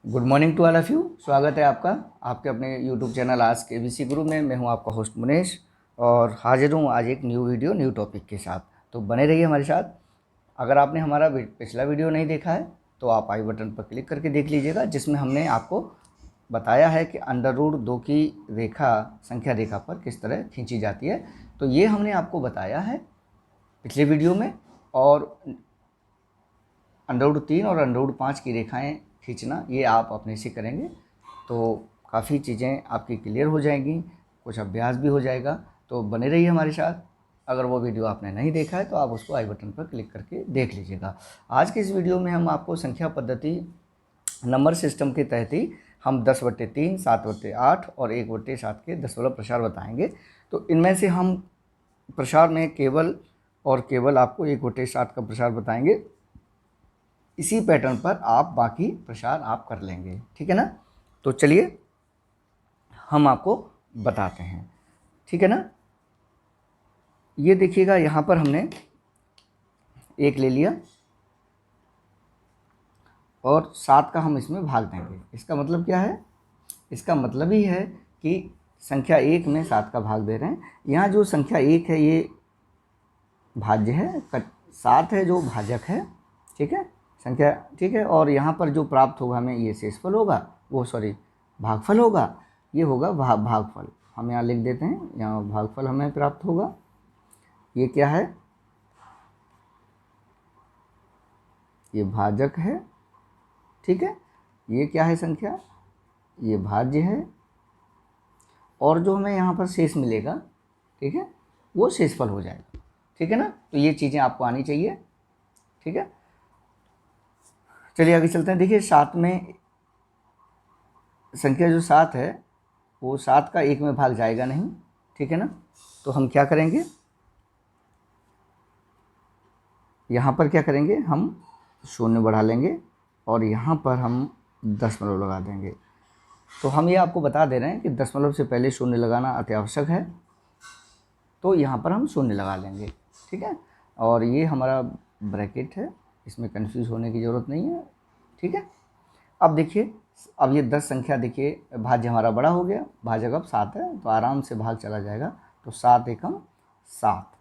Good morning to all of you. स्वागत है आपका आपके अपने यूट्यूब चैनल आज के बीसी गुरु में। मैं हूं आपका होस्ट मुनेश और हाजिर हूं आज एक न्यू वीडियो न्यू टॉपिक के साथ। तो बने रहिए हमारे साथ। अगर आपने हमारा पिछला वीडियो नहीं देखा है तो आप आई बटन पर क्लिक करके देख लीजिएगा, जिसमें हमने आपको बताया है कि अंडर रूट 2 की रेखा संख्या रेखा पर किस तरह खींची जाती है। तो ये हमने आपको बताया है पिछले वीडियो में। और अंडर रूट 3 और अंडर रूट 5 की रेखाएं खींचना ये आप अपने से करेंगे तो काफ़ी चीज़ें आपकी क्लियर हो जाएंगी, कुछ अभ्यास भी हो जाएगा। तो बने रहिए हमारे साथ। अगर वो वीडियो आपने नहीं देखा है तो आप उसको आई बटन पर क्लिक करके देख लीजिएगा। आज के इस वीडियो में हम आपको संख्या पद्धति नंबर सिस्टम के तहत ही हम 10/3, 7/8 और 1/7 के दशमलव प्रसार बताएंगे। तो इनमें से हम प्रसार में केवल और केवल आपको 1/7 का प्रसार बताएंगे। इसी पैटर्न पर आप बाकी प्रसार आप कर लेंगे, ठीक है ना। तो चलिए हम आपको बताते हैं, ठीक है ना। ये देखिएगा, यहाँ पर हमने एक ले लिया और 7 का हम इसमें भाग देंगे। इसका मतलब क्या है? इसका मतलब ही है कि संख्या 1 में 7 का भाग दे रहे हैं। यहाँ जो संख्या 1 है ये भाज्य है, 7 है जो भाजक है, ठीक है, संख्या, ठीक है। और यहाँ पर जो प्राप्त होगा हमें ये शेषफल होगा, वो सॉरी भागफल होगा, ये होगा भागफल। हम यहाँ लिख देते हैं, यहाँ भागफल हमें प्राप्त होगा। ये क्या है? ये भाजक है, ठीक है। ये क्या है संख्या? ये भाज्य है। और जो हमें यहाँ पर शेष मिलेगा, ठीक है, वो शेषफल हो जाएगा, ठीक है ना। तो ये चीज़ें आपको आनी चाहिए, ठीक है। चलिए आगे चलते हैं। देखिए 7 में संख्या जो 7 है वो 7 का 1 में भाग जाएगा नहीं, ठीक है ना। तो हम क्या करेंगे, यहाँ पर क्या करेंगे, हम शून्य बढ़ा लेंगे और यहाँ पर हम दशमलव लगा देंगे। तो हम ये आपको बता दे रहे हैं कि दशमलव से पहले शून्य लगाना अति आवश्यक है, तो यहाँ पर हम शून्य लगा लेंगे, ठीक है। और ये हमारा ब्रैकेट है, इसमें कंफ्यूज होने की ज़रूरत नहीं है, ठीक है। अब देखिए, अब ये 10 संख्या देखिए, भाज्य हमारा बड़ा हो गया, भाजक अब 7 है तो आराम से भाग चला जाएगा। तो 7 एकम 7,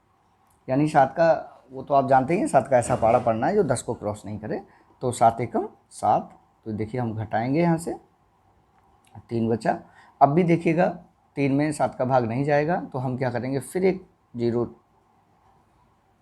यानी 7 का, वो तो आप जानते हैं 7 का ऐसा पाड़ा पड़ना है जो 10 को क्रॉस नहीं करे। तो 7 एकम 7। तो देखिए हम घटाएंगे यहाँ से, 3 बचा। अब भी देखिएगा 3 में 7 का भाग नहीं जाएगा, तो हम क्या करेंगे, फिर एक 0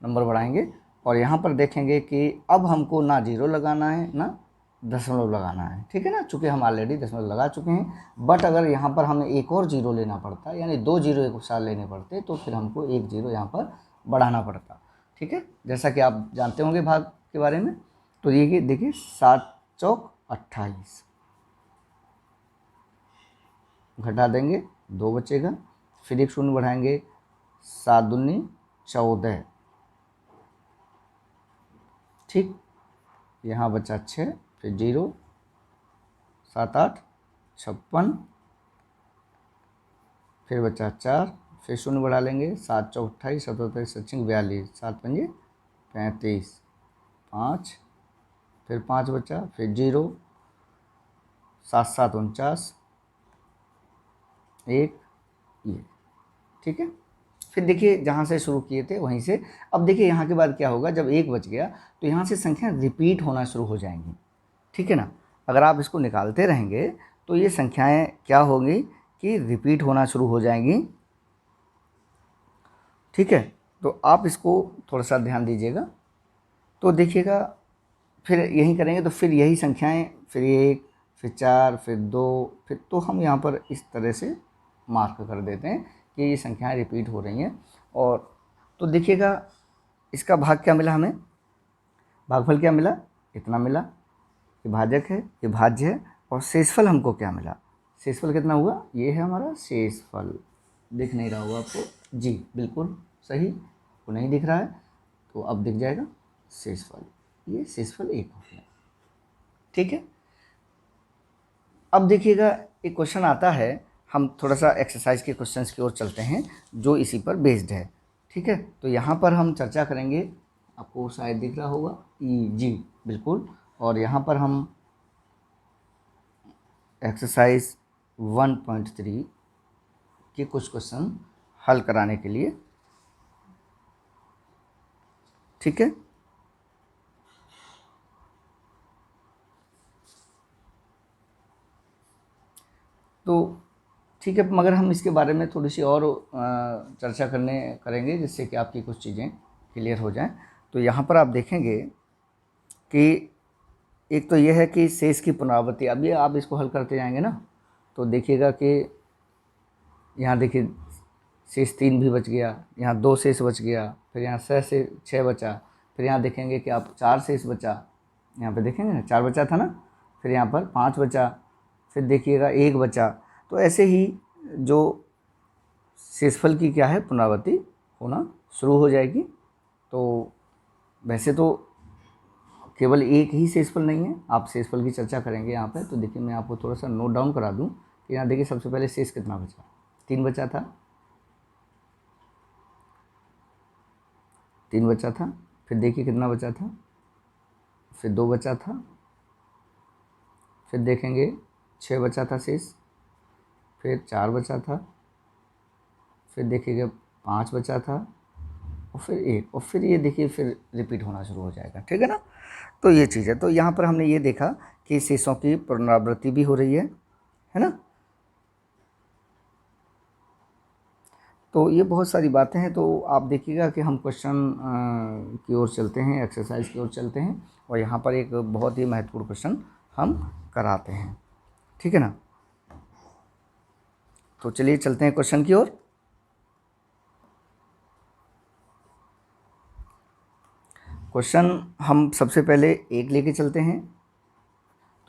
नंबर बढ़ाएंगे और यहाँ पर देखेंगे कि अब हमको ना 0 लगाना है ना दशमलव लगाना है, ठीक है ना। चूँकि हम ऑलरेडी दशमलव लगा चुके हैं, बट अगर यहाँ पर हमें एक और 0 लेना पड़ता, यानी 2 0 एक साथ लेने पड़ते, तो फिर हमको एक 0 यहाँ पर बढ़ाना पड़ता, ठीक है। जैसा कि आप जानते होंगे भाग के बारे में। तो ये देखिए 7 चौक 28, घटा देंगे 2 बचेगा, फिर एक शून्य बढ़ाएंगे, 7 दूनी 14, ठीक। यहाँ बचा 6, फिर 0, 7 8 56, फिर बचा 4, फिर शून्य बढ़ा लेंगे, 7 चौक 28, 77 सचिन 42, 7 पंजे 35, 5, फिर 5 बचा, फिर 0, 7 7 49, 1, ये, ठीक है। फिर देखिए जहाँ से शुरू किए थे वहीं से। अब देखिए यहाँ के बाद क्या होगा, जब 1 बच गया तो यहाँ से संख्या रिपीट होना शुरू हो जाएंगी, ठीक है ना। अगर आप इसको निकालते रहेंगे तो ये संख्याएं क्या होंगी कि रिपीट होना शुरू हो जाएंगी, ठीक है। तो आप इसको थोड़ा सा ध्यान दीजिएगा। तो देखिएगा फिर यही करेंगे तो फिर यही संख्याएं, फिर 1, फिर 4, फिर 2, फिर, तो हम यहाँ पर इस तरह से मार्क कर देते हैं कि ये संख्याएं रिपीट हो रही हैं। और तो देखिएगा इसका भाग क्या मिला हमें, भागफल क्या मिला, इतना मिला, ये भाजक है, ये भाज्य है। और शेषफल हमको क्या मिला, शेषफल कितना हुआ, ये है हमारा शेषफल। दिख नहीं रहा होगा आपको? जी बिल्कुल सही, वो नहीं दिख रहा है तो अब दिख जाएगा शेषफल। ये शेषफल 1 हो गया, ठीक है। अब देखिएगा एक क्वेश्चन आता है, हम थोड़ा सा एक्सरसाइज के क्वेश्चंस की ओर चलते हैं जो इसी पर बेस्ड है, ठीक है। तो यहाँ पर हम चर्चा करेंगे, आपको शायद दिख रहा होगा, जी बिल्कुल। और यहाँ पर हम एक्सरसाइज 1.3 के कुछ क्वेश्चन हल कराने के लिए। ठीक है, तो ठीक है, मगर हम इसके बारे में थोड़ी सी और चर्चा करेंगे जिससे कि आपकी कुछ चीज़ें क्लियर हो जाएं। तो यहाँ पर आप देखेंगे कि एक तो यह है कि शेष की पुनरावृत्ति। अभी आप इसको हल करते जाएंगे ना, तो देखिएगा कि यहाँ देखिए शेष 3 भी बच गया, यहाँ 2 शेष बच गया, फिर यहाँ 6 बचा, फिर यहाँ देखेंगे कि आप 4 शेष बचा, यहाँ पे देखेंगे ना 4 बचा था ना, फिर यहाँ पर 5 बचा, फिर देखिएगा 1 बचा। तो ऐसे ही जो शेषफल की क्या है पुनरावृत्ति होना शुरू हो जाएगी। तो वैसे तो केवल एक ही शेषफल नहीं है, आप शेषफल की चर्चा करेंगे यहाँ पे। तो देखिए मैं आपको थोड़ा सा नोट डाउन करा दूँ कि यहाँ देखिए सबसे पहले शेष कितना बचा, 3 बचा था, 3 बचा था, फिर देखिए कितना बचा था, फिर 2 बचा था, फिर देखेंगे 6 बचा था शेष, फिर 4 बचा था, फिर देखिएगा 5 बचा था, और फिर 1, और फिर ये देखिए फिर रिपीट होना शुरू हो जाएगा। ठीक है ना, तो ये चीज़ है। तो यहाँ पर हमने ये देखा कि शेषों की पुनरावृत्ति भी हो रही है ना। तो ये बहुत सारी बातें हैं। तो आप देखिएगा कि हम क्वेश्चन की ओर चलते हैं, एक्सरसाइज की ओर चलते हैं, और यहाँ पर एक बहुत ही महत्वपूर्ण क्वेश्चन हम कराते हैं। ठीक है ना, तो चलिए चलते हैं क्वेश्चन की ओर। क्वेश्चन हम सबसे पहले एक लेके चलते हैं।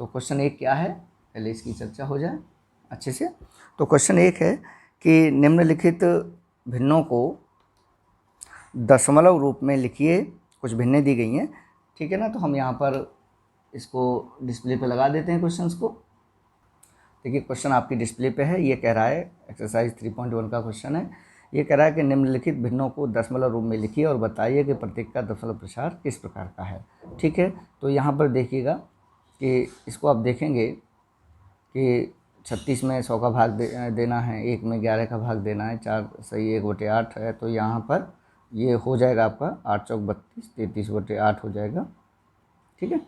तो क्वेश्चन एक क्या है, पहले इसकी चर्चा हो जाए अच्छे से। तो क्वेश्चन एक है कि निम्नलिखित भिन्नों को दशमलव रूप में लिखिए। कुछ भिन्नें दी गई हैं, ठीक है ना। तो हम यहाँ पर इसको डिस्प्ले पे लगा देते हैं क्वेश्चंस को। देखिए क्वेश्चन आपकी डिस्प्ले पे है, ये कह रहा है एक्सरसाइज 3.1 का क्वेश्चन है। ये कह रहा है कि निम्नलिखित भिन्नों को दशमलव रूप में लिखिए और बताइए कि प्रत्येक का दशमलव प्रसार किस प्रकार का है। ठीक है, तो यहाँ पर देखिएगा कि इसको आप देखेंगे कि 36 में 100 का भाग देना है, 1 में 11 का भाग देना है, 4 सही 1/8 है। तो यहाँ पर ये हो जाएगा आपका 8 चौक 32, 33/8 हो जाएगा। ठीक है,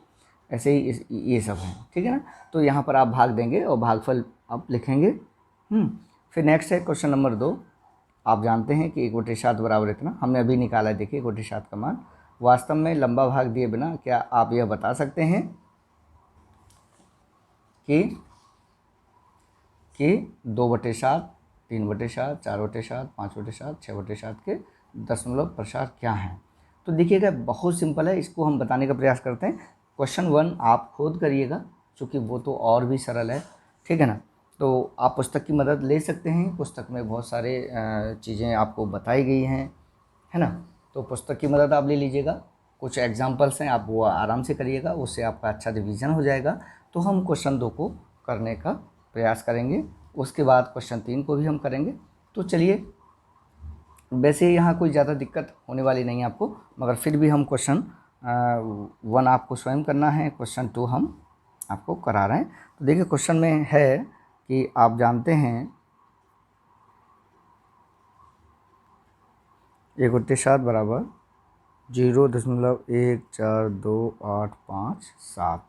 ऐसे ही ये सब है। ठीक है ना, तो यहाँ पर आप भाग देंगे और भागफल आप लिखेंगे। फिर नेक्स्ट है क्वेश्चन नंबर 2। आप जानते हैं कि 1/7 बराबर इतना हमने अभी निकाला है। देखिए 1/7 का मान वास्तव में लंबा भाग दिए बिना क्या आप यह बता सकते हैं कि 2/7, 3/7, 4/7, 5/7, 6/7 के दशमलव प्रसार क्या हैं। तो देखिएगा बहुत सिंपल है, इसको हम बताने का प्रयास करते हैं। क्वेश्चन 1 आप खुद करिएगा, क्योंकि वो तो और भी सरल है। ठीक है ना, तो आप पुस्तक की मदद ले सकते हैं। पुस्तक में बहुत सारे चीज़ें आपको बताई गई हैं, है ना। तो पुस्तक की मदद आप ले लीजिएगा। कुछ एग्जाम्पल्स हैं, आप वो आराम से करिएगा, उससे आपका अच्छा रिवीजन हो जाएगा। तो हम क्वेश्चन 2 को करने का प्रयास करेंगे, उसके बाद क्वेश्चन 3 को भी हम करेंगे। तो चलिए, वैसे यहाँ कोई ज़्यादा दिक्कत होने वाली नहीं है आपको, मगर फिर भी हम क्वेश्चन 1 आपको स्वयं करना है, क्वेश्चन 2 हम आपको करा रहे हैं। तो देखिए क्वेश्चन में है कि आप जानते हैं 1/7 बराबर 0.14285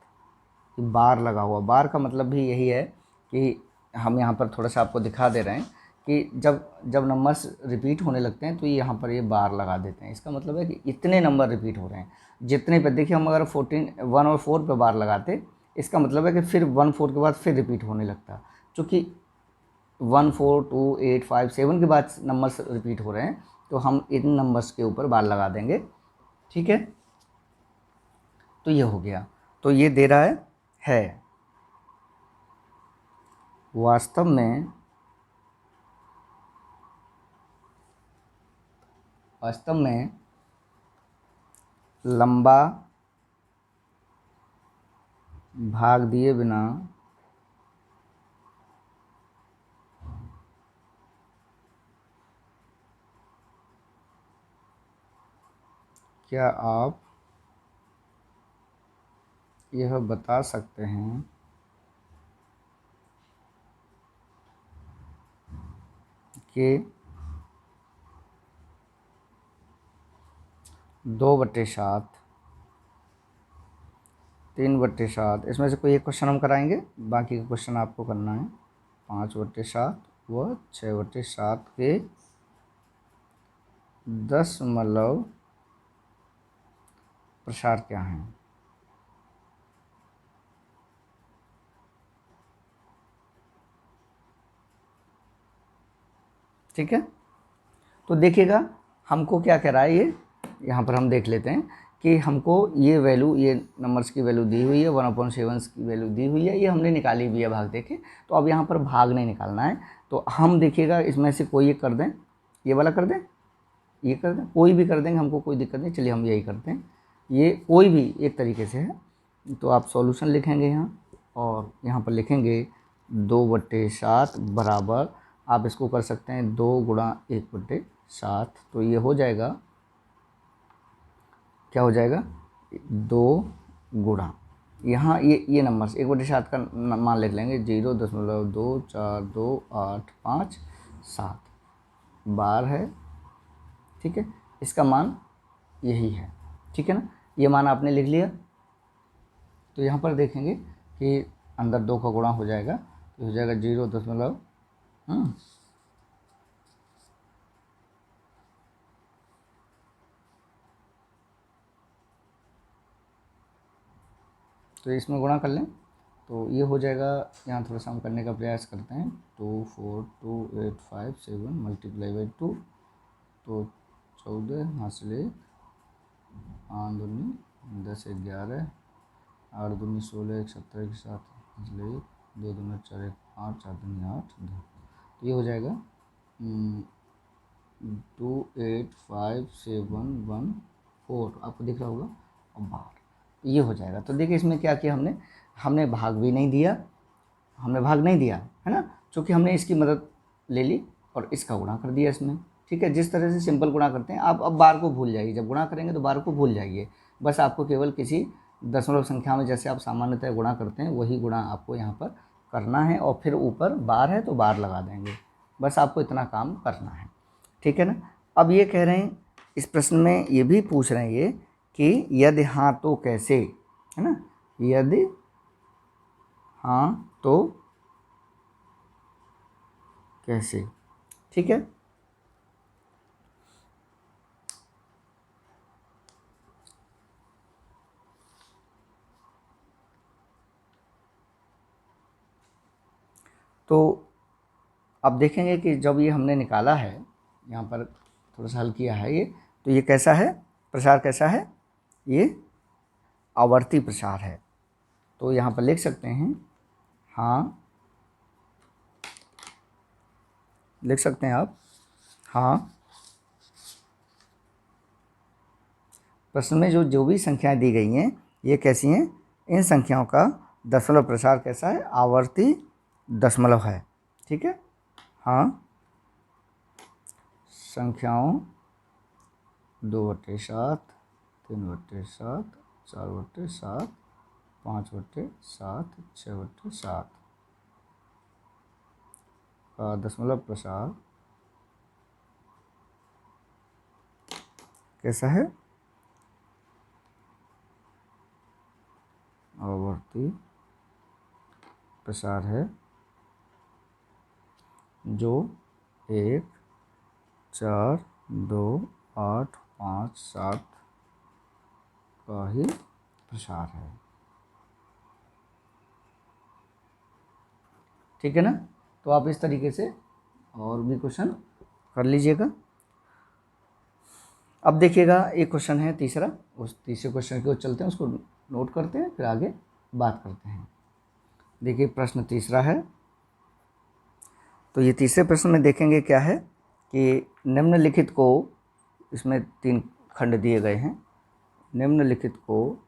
बार लगा हुआ। बार का मतलब भी यही है कि हम यहाँ पर थोड़ा सा आपको दिखा दे रहे हैं कि जब जब नंबर्स रिपीट होने लगते हैं तो ये यहाँ पर ये बार लगा देते हैं। इसका मतलब है कि इतने नंबर रिपीट हो रहे हैं, जितने पे देखिए हम अगर 1 और 4 पे बार लगाते, इसका मतलब है कि फिर 1 4 के बाद फिर रिपीट होने लगता। चूँकि 1 4 2 8 5 7 के बाद नंबर्स रिपीट हो रहे हैं, तो हम इन नंबर्स के ऊपर बार लगा देंगे। ठीक है, तो ये हो गया। तो ये दे रहा है वास्तव में लंबा भाग दिए बिना क्या आप यह बता सकते हैं के 2/7, 3/7, इसमें से कोई एक क्वेश्चन हम कराएंगे, बाकी का क्वेश्चन आपको करना है। 5/7 व 6/7 के दशमलव प्रसार क्या हैं। ठीक है, तो देखिएगा हमको क्या कह रहा है ये, यहाँ पर हम देख लेते हैं कि हमको ये वैल्यू, ये नंबर्स की वैल्यू दी हुई है, 1/7 की वैल्यू दी हुई है, ये हमने निकाली भी है भाग देके। तो अब यहाँ पर भाग नहीं निकालना है, तो हम देखिएगा इसमें से कोई एक कर दें, ये वाला कर दें, ये कर दें, कोई भी कर देंगे, हमको कोई दिक्कत नहीं। चलिए हम यही करते हैं, ये कोई भी एक तरीके से है। तो आप सॉल्यूशन लिखेंगे यहाँ, और यहाँ पर लिखेंगे 2/7 बराबर, आप इसको कर सकते हैं 2 गुणा 1/7, तो ये हो जाएगा, क्या हो जाएगा, 2 गुणा, यहाँ ये नंबर 1/7 का मान लिख लेंगे 0.242857 बार है। ठीक है, इसका मान यही है। ठीक है ना, ये मान आपने लिख लिया। तो यहाँ पर देखेंगे कि अंदर 2 का गुणा हो जाएगा, तो हो जाएगा 0. तो इसमें गुणा कर लें, तो ये हो जाएगा। यहाँ थोड़ा सा हम करने का प्रयास करते हैं। 24285 मल्टीप्लाई बाई 2, तो 14 हासिल 5 दूनी 10 11 8 दूनी 16 1 17 के साथ हासिल 2 दूनी 4 1 5 4 दूनी 8 2, तो ये हो जाएगा 2857114, आपको दिख रहा होगा। और बाहर ये हो जाएगा। तो देखिए इसमें क्या किया हमने, हमने भाग भी नहीं दिया, हमने भाग नहीं दिया है ना, क्योंकि हमने इसकी मदद ले ली और इसका गुणा कर दिया इसमें। ठीक है, जिस तरह से सिंपल गुणा करते हैं आप, अब बार को भूल जाइए, जब गुणा करेंगे तो बार को भूल जाइए। बस आपको केवल किसी दशमलव संख्या में जैसे आप सामान्यतः गुणा करते हैं वही गुणा आपको यहाँ पर करना है, और फिर ऊपर बार है तो बार लगा देंगे। बस आपको इतना काम करना है। ठीक है ना, अब ये कह रहे हैं, इस प्रश्न में ये भी पूछ रहे हैं ये कि यदि हाँ तो कैसे, है ना, यदि हाँ तो कैसे। ठीक है, तो अब देखेंगे कि जब ये हमने निकाला है, यहाँ पर थोड़ा सा हल किया है ये, तो ये कैसा है, प्रसार कैसा है, ये आवर्ती प्रसार है। तो यहाँ पर लिख सकते हैं, हाँ लिख सकते हैं आप, हाँ प्रश्न में जो भी संख्याएं दी गई हैं ये कैसी हैं, इन संख्याओं का दशमलव प्रसार कैसा है, आवर्ती दशमलव है। ठीक है, हाँ संख्याओं 2/7, 3/7, 4/7, 5/7, 6/7 का दशमलव प्रसार कैसा है, आवर्ती प्रसार है, जो 1 4 2 8 5 7 का ही प्रसार है। ठीक है ना, तो आप इस तरीके से और भी क्वेश्चन कर लीजिएगा। अब देखिएगा एक क्वेश्चन है तीसरा, उस तीसरे क्वेश्चन की ओर चलते हैं, उसको नोट करते हैं फिर आगे बात करते हैं। देखिए प्रश्न तीसरा है, तो ये तीसरे प्रश्न में देखेंगे क्या है कि निम्नलिखित को, इसमें 3 खंड दिए गए हैं, निम्नलिखित को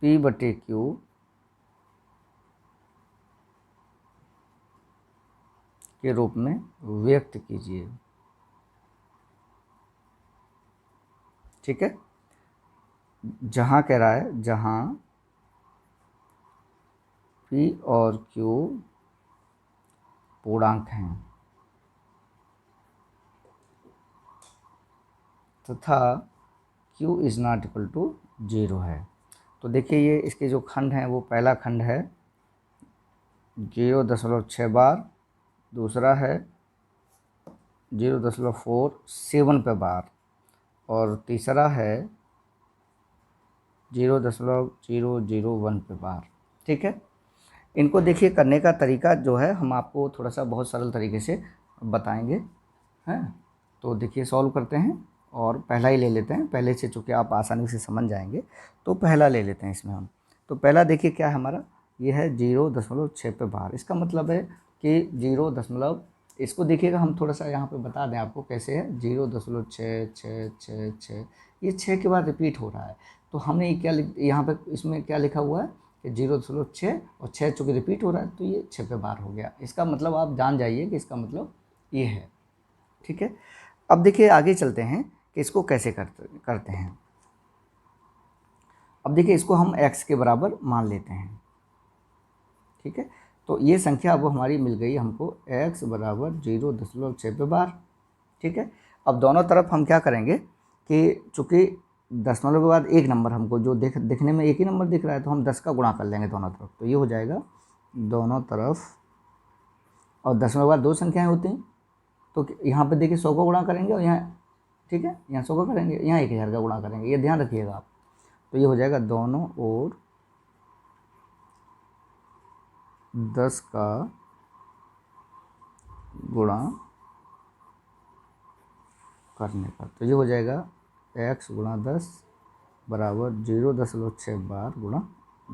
P/Q के रूप में व्यक्त कीजिए। ठीक है, जहाँ कह रहा है जहाँ पी और क्यू पूर्णांक हैं तथा q is not equal to 0 है। तो देखिए ये इसके जो खंड हैं वो पहला खंड है 0.6 बार, दूसरा है 0.47 पे बार और तीसरा है 0.001 पे बार। ठीक है, इनको देखिए करने का तरीका जो है हम आपको थोड़ा सा बहुत सरल तरीके से बताएंगे हैं। तो देखिए सॉल्व करते हैं और पहला ही ले लेते हैं, पहले से चूँकि आप आसानी से समझ जाएंगे तो पहला ले लेते हैं इसमें हम। तो पहला देखिए क्या है हमारा, ये है 0.6 पे बार। इसका मतलब है कि 0 दशमलव, इसको देखिएगा हम थोड़ा सा यहाँ पे बता दें आपको कैसे है। 0.66666, ये 6 के बाद रिपीट हो रहा है। तो हमने ये क्या यहाँ पे इसमें क्या लिखा हुआ है कि 0.6 और 6 चूँकि रिपीट हो रहा है तो ये 6 पे बार हो गया। इसका मतलब आप जान जाइए कि इसका मतलब ये है। ठीक है, अब देखिए आगे चलते हैं कि इसको कैसे करते हैं। अब देखिए इसको हम x के बराबर मान लेते हैं। ठीक है, तो ये संख्या अब हमारी मिल गई हमको x बराबर 0.6 पे बार। ठीक है, अब दोनों तरफ हम क्या करेंगे कि चूँकि दशमलव के बाद एक नंबर हमको जो दिखने में एक ही नंबर दिख रहा है तो हम 10 का गुणा कर लेंगे दोनों तरफ। तो ये हो जाएगा दोनों तरफ, और दशमलव के बाद दो संख्याएं होती हैं तो यहाँ पे देखिए 100 का गुणा करेंगे और यहाँ, ठीक है, यहाँ 100 का करेंगे, यहाँ 1000 का गुणा करेंगे, ये ध्यान रखिएगा आप। तो ये हो जाएगा दोनों ओर 10 का गुणा करने पर। तो ये हो जाएगा x गुणा 10 बराबर 0.6 बार गुणा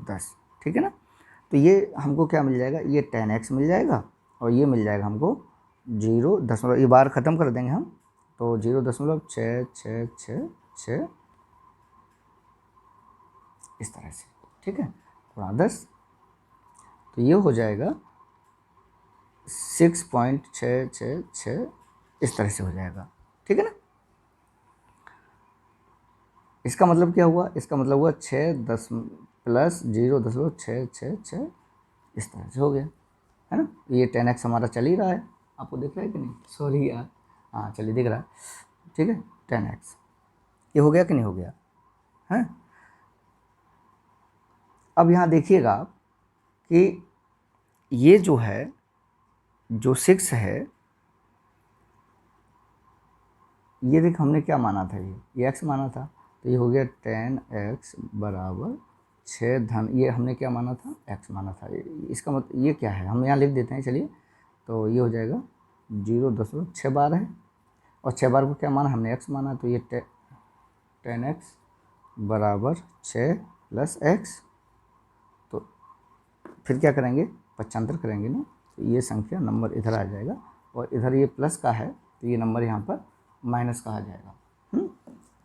10। ठीक है ना, तो ये हमको क्या मिल जाएगा, ये 10x मिल जाएगा और ये मिल जाएगा हमको 0., ये बार ख़त्म कर देंगे हम। तो 0.66666 इस तरह से। ठीक है, गुणा 10, तो ये हो जाएगा 6.666 इस तरह से हो जाएगा। ठीक है ना, इसका मतलब क्या हुआ, इसका मतलब हुआ 6 प्लस 0.666 इस तरह से हो गया, है ना। ये 10x हमारा चल ही रहा है, आपको दिख रहा है कि नहीं, सॉरी यार, हाँ चलिए दिख रहा है। ठीक है, 10x ये हो गया कि नहीं हो गया है। अब यहाँ देखिएगा आप कि ये जो है, जो 6 है, ये देख हमने क्या माना था, ये x माना था। तो ये हो गया 10x बराबर 6 धन, ये हमने क्या माना था, x माना था। इसका मतलब ये क्या है, हम यहाँ लिख देते हैं चलिए। तो ये हो जाएगा 0.6 बार है और 6 बार को क्या माना, हमने x माना। तो ये 10x बराबर 6 प्लस x, तो फिर क्या करेंगे, पक्षांतर करेंगे ना, तो ये संख्या नंबर इधर आ जाएगा और इधर ये प्लस का है तो ये नंबर यहाँ पर माइनस का आ जाएगा।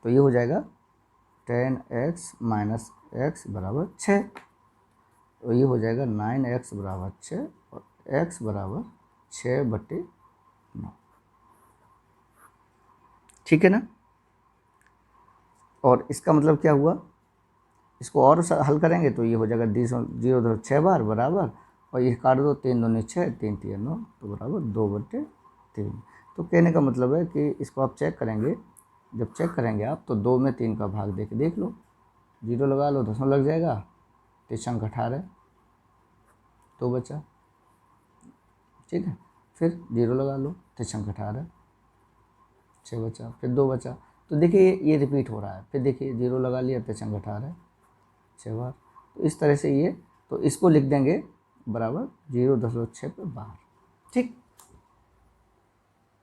तो ये हो जाएगा 10x माइनस x बराबर 6, तो ये हो जाएगा 9x बराबर 6 और x बराबर 6/9। ठीक है ना, और इसका मतलब क्या हुआ, इसको और हल करेंगे तो ये हो जाएगा 0.6 बार बराबर, और ये काट दो, 3 दूनी 6, 3 3 9, तो बराबर 2/3। तो कहने का मतलब है कि इसको आप चेक करेंगे, जब चेक करेंगे आप तो 2 में 3 का भाग देके देख लो, 0 लगा लो, दशमलव लग जाएगा, 3 18, 2 बचा। ठीक है, फिर 0 लगा लो, 3 18, 6 बचा, फिर 2 बचा। तो देखिए ये रिपीट हो रहा है, फिर देखिए 0 लगा लिया, 3 18, 6 बार। तो इस तरह से ये, तो इसको लिख देंगे बराबर 0.6 पे बार। ठीक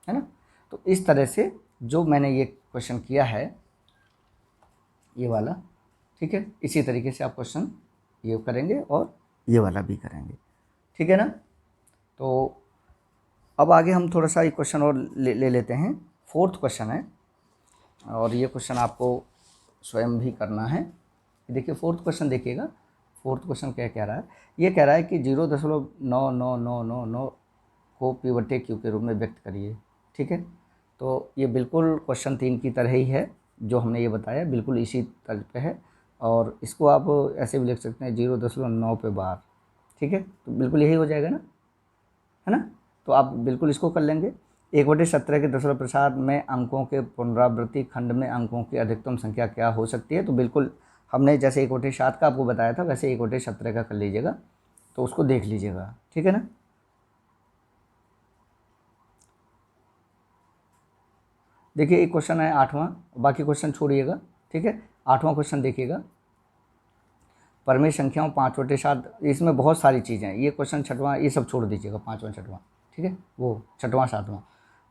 है ना, तो इस तरह से जो मैंने ये क्वेश्चन किया है ये वाला, ठीक है, इसी तरीके से आप क्वेश्चन ये करेंगे और ये वाला भी करेंगे। ठीक है ना, तो अब आगे हम थोड़ा सा एक क्वेश्चन और ले लेते हैं। 4th क्वेश्चन है और ये क्वेश्चन आपको स्वयं भी करना है। देखिए 4th क्वेश्चन देखिएगा, 4th क्वेश्चन क्या कह रहा है, ये कह रहा है कि 0.99999 को P/Q के रूप में व्यक्त करिए। ठीक है, तो ये बिल्कुल क्वेश्चन 3 की तरह ही है, जो हमने ये बताया बिल्कुल इसी तर्ज पे है। और इसको आप ऐसे भी लिख सकते हैं 0.9 पे बार, ठीक है, तो बिल्कुल यही हो जाएगा ना, है ना। तो आप बिल्कुल इसको कर लेंगे। 1/17 के दशमलव प्रसाद में अंकों के पुनरावृत्ति खंड में अंकों की अधिकतम संख्या क्या हो सकती है, तो बिल्कुल हमने जैसे 1/7 का आपको बताया था वैसे 1/17 का कर लीजिएगा, तो उसको देख लीजिएगा, ठीक है ना। देखिए एक क्वेश्चन है 8वां, बाकी क्वेश्चन छोड़िएगा, ठीक है। 8वां क्वेश्चन देखिएगा, परमेय संख्याओं 5/7, इसमें बहुत सारी चीज़ें हैं, ये क्वेश्चन 6वां ये सब छोड़ दीजिएगा, 5वां 6वां, ठीक है, वो 6वां 7वां।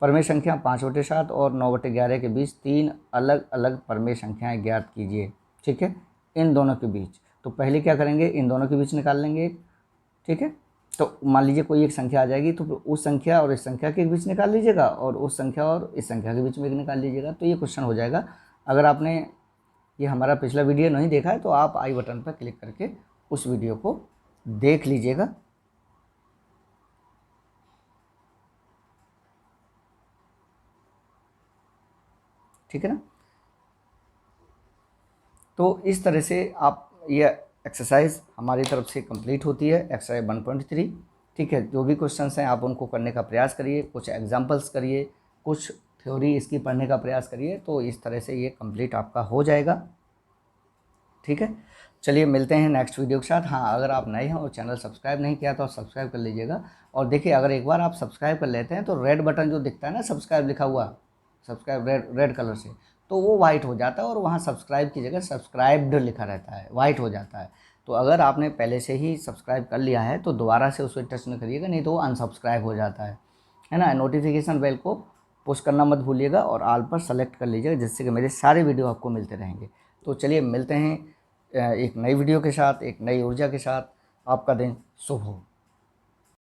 परमेय संख्या 5/7 और 9/11 के बीच 3 अलग अलग परमेय संख्याएं ज्ञात कीजिए, ठीक है, इन दोनों के बीच। तो पहले क्या करेंगे, इन दोनों के बीच निकाल लेंगे एक, ठीक है। तो मान लीजिए कोई एक संख्या आ जाएगी, तो उस संख्या और इस संख्या के बीच निकाल लीजिएगा और उस संख्या और इस संख्या के बीच में निकाल लीजिएगा, तो ये क्वेश्चन हो जाएगा। अगर आपने ये हमारा पिछला वीडियो नहीं देखा है तो आप आई बटन पर क्लिक करके उस वीडियो को देख लीजिएगा। ठीक है ना। तो इस तरह से आप ये एक्सरसाइज हमारी तरफ से कंप्लीट होती है, एक्सरसाइज 1.3, ठीक है। जो भी क्वेश्चंस हैं आप उनको करने का प्रयास करिए, कुछ एग्जांपल्स करिए, कुछ थ्योरी इसकी पढ़ने का प्रयास करिए, तो इस तरह से ये कंप्लीट आपका हो जाएगा, ठीक है। चलिए मिलते हैं नेक्स्ट वीडियो के साथ। हाँ, अगर आप नए हैं और चैनल सब्सक्राइब नहीं किया तो आप सब्सक्राइब कर लीजिएगा। और देखिए अगर एक बार आप सब्सक्राइब कर लेते हैं तो रेड बटन जो दिखता है ना, सब्सक्राइब लिखा हुआ, सब्सक्राइब रेड कलर से, तो वो वाइट हो जाता है और वहाँ सब्सक्राइब की जगह सब्सक्राइब्ड लिखा रहता है, वाइट हो जाता है। तो अगर आपने पहले से ही सब्सक्राइब कर लिया है तो दोबारा से उसे टच न करिएगा, नहीं तो वो अनसब्सक्राइब हो जाता है ना। नोटिफिकेशन बेल को पुश करना मत भूलिएगा और ऑल पर सेलेक्ट कर लीजिएगा, जिससे कि मेरे सारे वीडियो आपको मिलते रहेंगे। तो चलिए मिलते हैं एक नई वीडियो के साथ, एक नई ऊर्जा के साथ। आपका दिन शुभ हो।